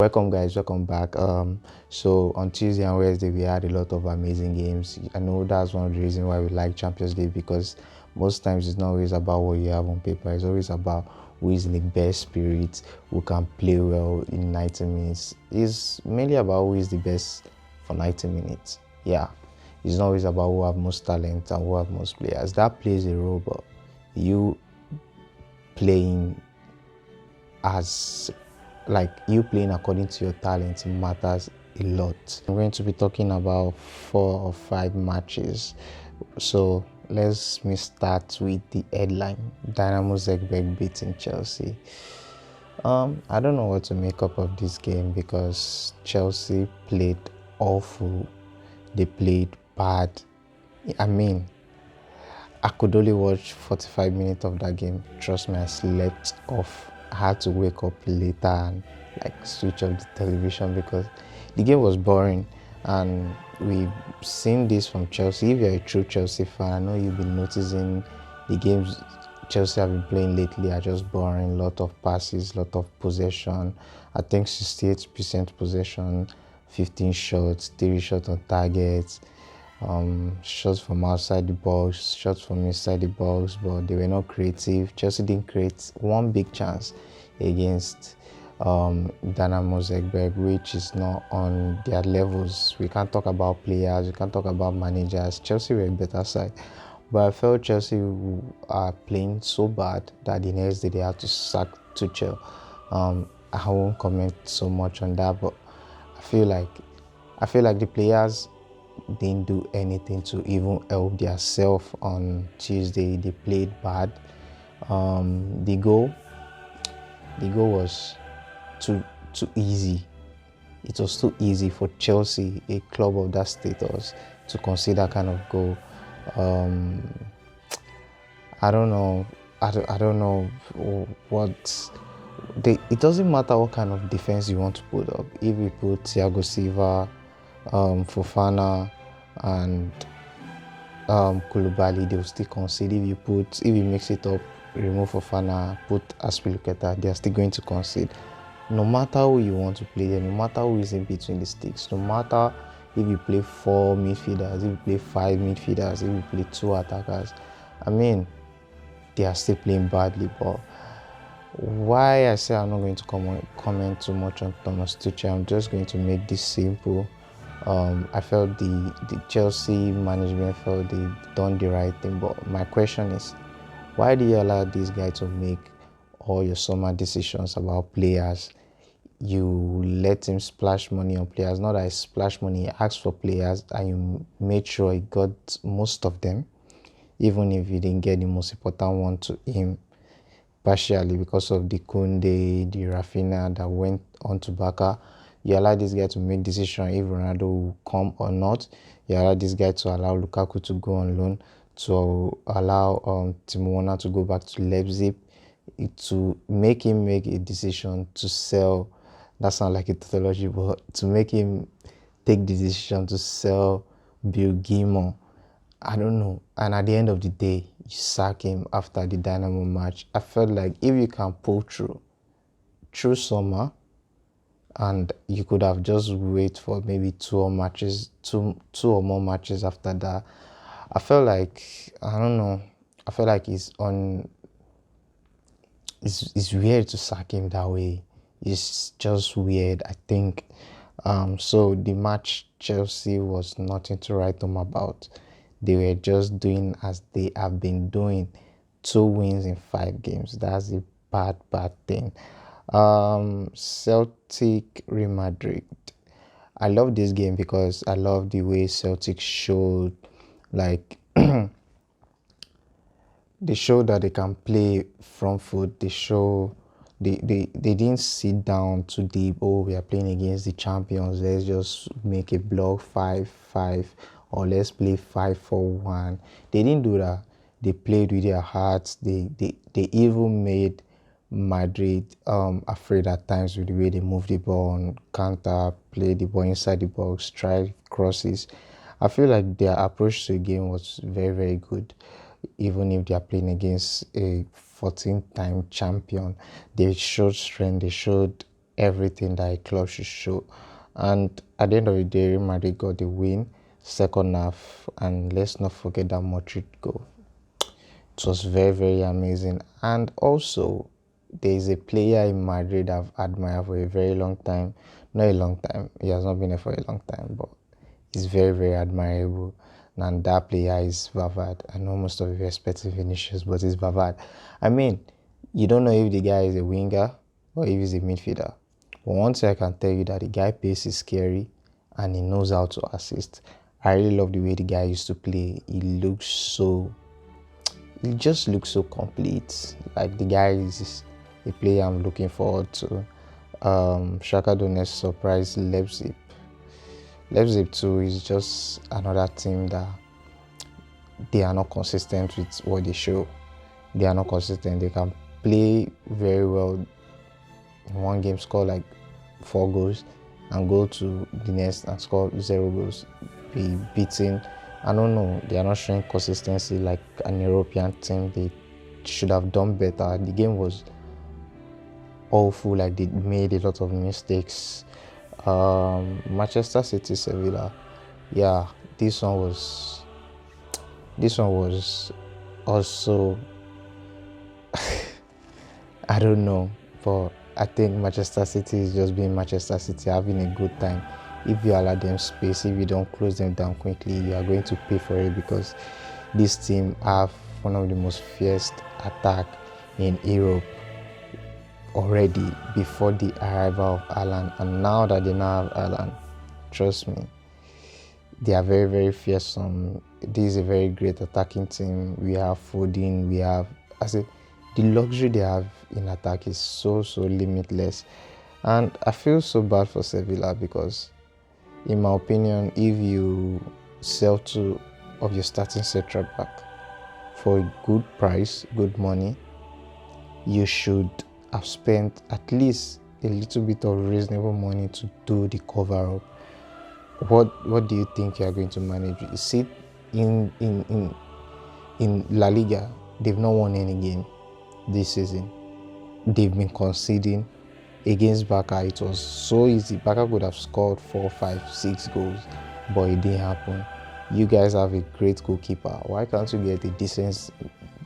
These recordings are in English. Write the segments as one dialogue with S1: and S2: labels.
S1: Welcome guys, welcome back. So on Tuesday and Wednesday we had a lot of amazing games. I know that's one of the reasons why we like Champions League, because most times it's not always about what you have on paper. It's always about who is in the best spirit, who can play well in 90 minutes. It's mainly about who is the best for 90 minutes. Yeah, it's not always about who have most talent and who have most players. That plays a role, but you playing as you playing according to your talent matters a lot. I'm going to be talking about 4 or 5 matches. So let me start with the headline: Dynamo Zagreb beating Chelsea. I don't know what to make up of this game because Chelsea played awful. They played bad. I mean, I could only watch 45 minutes of that game. Trust me, I slept off. I had to wake up later and switch off the television because the game was boring. And we've seen this from Chelsea. If you're a true Chelsea fan, I know you've been noticing the games Chelsea have been playing lately are just boring. Lot of passes, lot of possession. I think 68% possession, 15 shots, 3 shots on target. Shots from outside the box, shots from inside the box, but they were not creative. Chelsea didn't create one big chance against Dynamo Zagreb, which is not on their levels. We can't talk about players, we can't talk about managers. Chelsea were a better side, but I felt Chelsea are playing so bad that the next day they had to sack Tuchel. I won't comment so much on that, but I feel like the players didn't do anything to even help themselves on Tuesday. They played bad. The goal was too easy. It was too easy for Chelsea, a club of that status, to concede that kind of goal. I don't know. I don't know what. It doesn't matter what kind of defense you want to put up. If we put Thiago Silva, Fofana, and Koulibaly, they will still concede. If you mix it up, remove Fofana, put Aspilicueta, they are still going to concede. No matter who you want to play there, no matter who is in between the sticks, no matter if you play 4 midfielders, if you play 5 midfielders, if you play 2 attackers, I mean, they are still playing badly. But why I say I'm not going to comment too much on Thomas Tuchel, I'm just going to make this simple. I felt the Chelsea management felt they done the right thing, but my question is, why do you allow this guy to make all your summer decisions about players? You let him splash money on players. Not that he splash money, he asked for players and you made sure he got most of them, even if you didn't get the most important one to him, partially because of the Koundé, the Rafinha that went on to Barca. You allow this guy to make decision if Ronaldo will come or not. You allow this guy to allow Lukaku to go on loan, to allow Timo Werner to go back to Leipzig, to make him make a decision to sell. That sounds like a tautology, but to make him take the decision to sell Bill Gilmore. I don't know. And at the end of the day, you sack him after the Dynamo match. I felt like if you can pull through summer, and you could have just wait for maybe two or more matches after that. I felt like, I don't know, I felt like it's weird to sack him that way. It's just weird, I think. So the match, Chelsea was nothing to write home about. They were just doing as they have been doing. 2 wins in 5 games. That's a bad thing. Celtic Real Madrid. I love this game because I love the way Celtic showed, they showed that they can play front foot. They didn't sit down too deep. Oh, we are playing against the champions. Let's just make a block 5-5, or let's play 5-4-1. They didn't do that. They played with their hearts. They even made Madrid afraid at times with the way they move the ball on counter, play the ball inside the box, try crosses. I feel like their approach to the game was very, very good. Even if they are playing against a 14-time champion, they showed strength, they showed everything that a club should show. And at the end of the day, Real Madrid got the win, second half, and let's not forget that Madrid goal. It was very, very amazing. And also, there is a player in Madrid I've admired for a very long time. Not a long time, he has not been there for a long time, but he's very, very admirable. And that player is Vavard. I know most of you expect Vinicius, but it's Vavard. I mean, you don't know if the guy is a winger or if he's a midfielder. But one thing I can tell you that the guy pace is scary and he knows how to assist. I really love the way the guy used to play. He just looks so complete. Like the guy is a player I'm looking forward to. Shakhtar Donetsk surprised Leipzig. Leipzig too is just another team that they are not consistent with what they show. They are not consistent. They can play very well in one game, score like 4 goals, and go to the next and score 0 goals, be beaten. I don't know. They are not showing consistency like an European team. They should have done better. The game was awful. Like they made a lot of mistakes. Manchester City, Sevilla. Yeah, this one was also I don't know, but I think Manchester City is just being Manchester City, having a good time. If you allow them space, if you don't close them down quickly, you are going to pay for it, because this team have one of the most fierce attack in Europe already before the arrival of Haaland. And now that they now have Haaland, trust me, they are very, very fearsome. This is a very great attacking team. We have Foden, we have, the luxury they have in attack is so limitless. And I feel so bad for Sevilla, because in my opinion, if you sell 2 of your starting central back for a good price, good money, you should have spent at least a little bit of reasonable money to do the cover up. What do you think you are going to manage? You see, in La Liga, they've not won any game this season. They've been conceding. Against Barca, it was so easy. Barca could have scored 4, 5, 6 goals, but it didn't happen. You guys have a great goalkeeper. Why can't you get a decent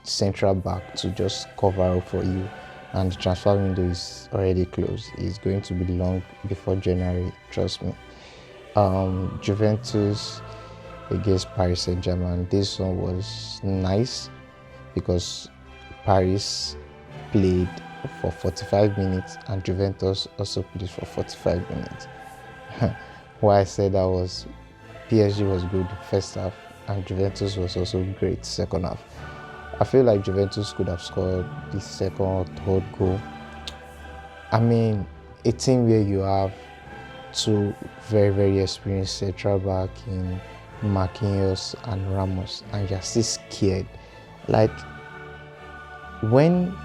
S1: central back to just cover up for you? And the transfer window is already closed. It's going to be long before January, trust me. Juventus against Paris Saint-Germain. This one was nice because Paris played for 45 minutes and Juventus also played for 45 minutes. Why I said that was PSG was good first half and Juventus was also great second half. I feel like Juventus could have scored the second or third goal. I mean, a team where you have 2 very, very experienced central back in Marquinhos and Ramos, and you're still scared. Like, when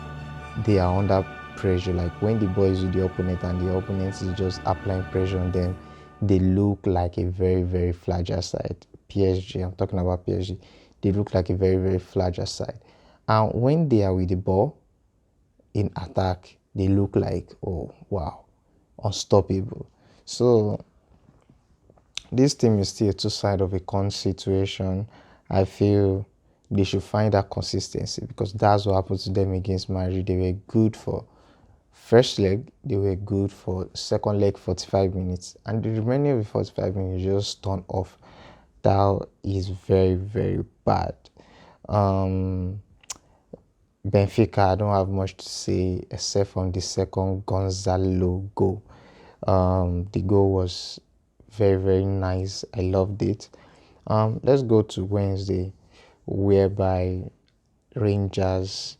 S1: they are under pressure, like when the boys with the opponent and the opponent is just applying pressure on them, they look like a very, very fragile side. PSG, I'm talking about PSG. They look like a very, very fragile side. And when they are with the ball in attack, they look like, oh, wow, unstoppable. So this team is still a 2 side of a coin situation. I feel they should find that consistency, because that's what happened to them against Madrid. They were good for first leg, they were good for second leg 45 minutes, and the remaining of the 45 minutes just turned off. That is very, very bad. Benfica, I don't have much to say except from the second Gonzalo goal. The goal was very, very nice. I loved it. Let's go to Wednesday, whereby Rangers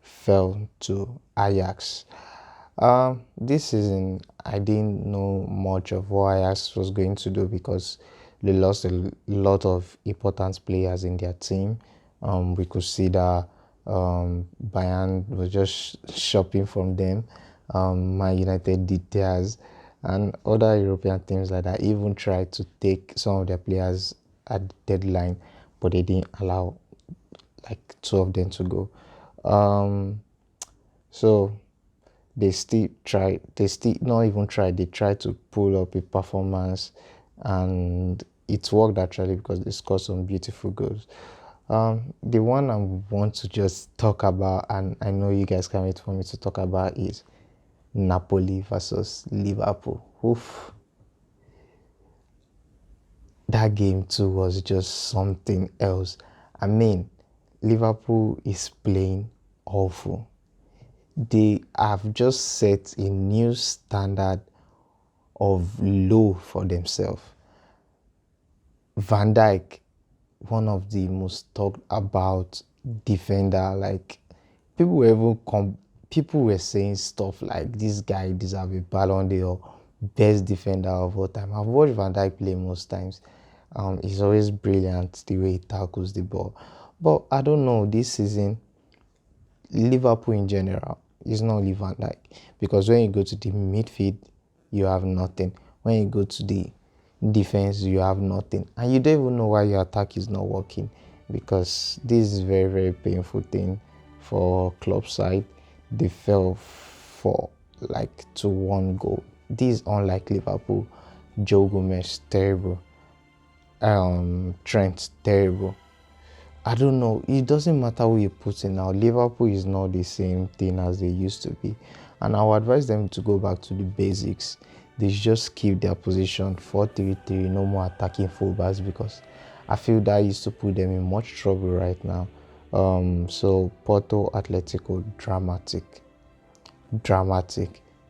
S1: fell to Ajax. This season, I didn't know much of what Ajax was going to do, because they lost a lot of important players in their team. We could see that Bayern was just shopping from them. Man United did theirs, and other European teams like that even tried to take some of their players at the deadline, but they didn't allow like 2 of them to go. So they still not even try, they try to pull up a performance, and it worked actually because they scored some beautiful goals. The one I want to just talk about, and I know you guys can't wait for me to talk about, is Napoli versus Liverpool. Oof, that game too was just something else. I mean, Liverpool is playing awful. They have just set a new standard of low for themselves. Van Dijk, one of the most talked about defender, like people were even people were saying stuff like this guy deserves a Ballon d'Or, best defender of all time. I've watched Van Dijk play most times. He's always brilliant the way he tackles the ball. But I don't know, this season Liverpool in general is not only Van Dijk, because when you go to the midfield, you have nothing. When you go to the defense, you have nothing, and you don't even know why your attack is not working. Because this is very very painful thing for club side. They fell for like to one goal. This is unlike Liverpool. Joe Gomez terrible. Trent terrible. I don't know. It doesn't matter who you put in now. Liverpool is not the same thing as they used to be. And I would advise them to go back to the basics. They just keep their position 4-3-3, no more attacking fullbacks, because I feel that used to put them in much trouble right now. So Porto Atletico, dramatic.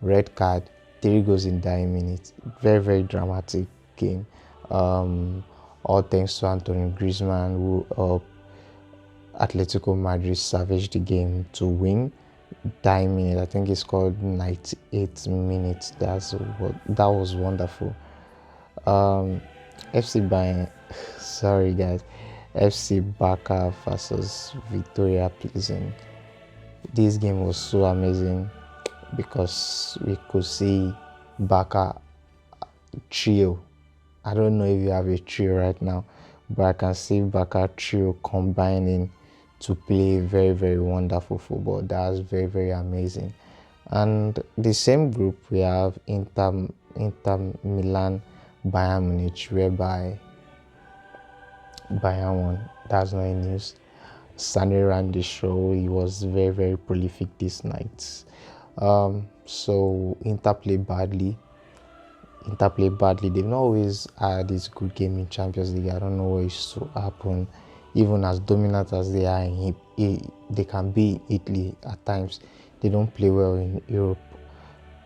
S1: Red card, 3 goals in 9 minutes. Very, very dramatic game. All thanks to Anthony Griezmann, who Atletico Madrid savaged the game to win. 9 minutes, I think it's called 98 minutes. That was wonderful. FC Bayern, sorry guys, FC Barca versus Victoria Pleasing. This game was so amazing because we could see Barca trio. I don't know if you have a trio right now, but I can see Barca trio combining to play very, very wonderful football. That's very, very amazing. And the same group, we have Inter Milan, Bayern Munich, whereby Bayern won. That's not news. Sané ran the show. He was very, very prolific this night. So Inter played badly. They've not always had this good game in Champions League. I don't know what is to happen. Even as dominant as they are they can be in Italy at times. They don't play well in Europe.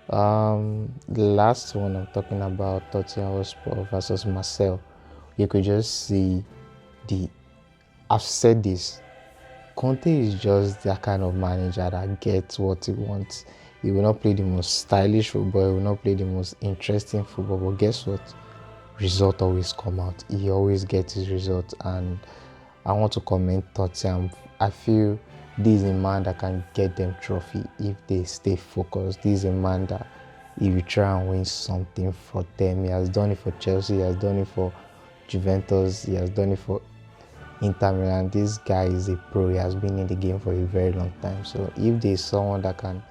S1: The last one I'm talking about, Tottenham Hotspur versus Marseille. You could just see I've said this. Conte is just that kind of manager that gets what he wants. He will not play the most stylish football, he will not play the most interesting football, but guess what? Result always come out. He always gets his result, and I want to commend Tottenham. I feel this is a man that can get them trophy if they stay focused. This is a man that he will try and win something for them. He has done it for Chelsea, he has done it for Juventus, he has done it for Inter Milan. This guy is a pro. He has been in the game for a very long time. So if there's someone that can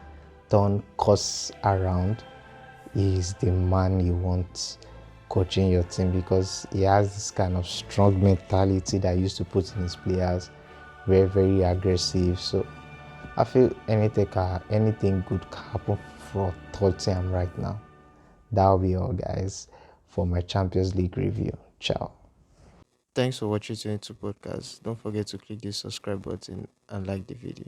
S1: turn course around, he is the man you want coaching your team, because he has this kind of strong mentality that he used to put in his players. Very, very aggressive. So I feel anything good can happen for Tottenham right now. That'll be all, guys, for my Champions League review. Ciao. Thanks for watching 22 podcast. Don't forget to click the subscribe button and like the video.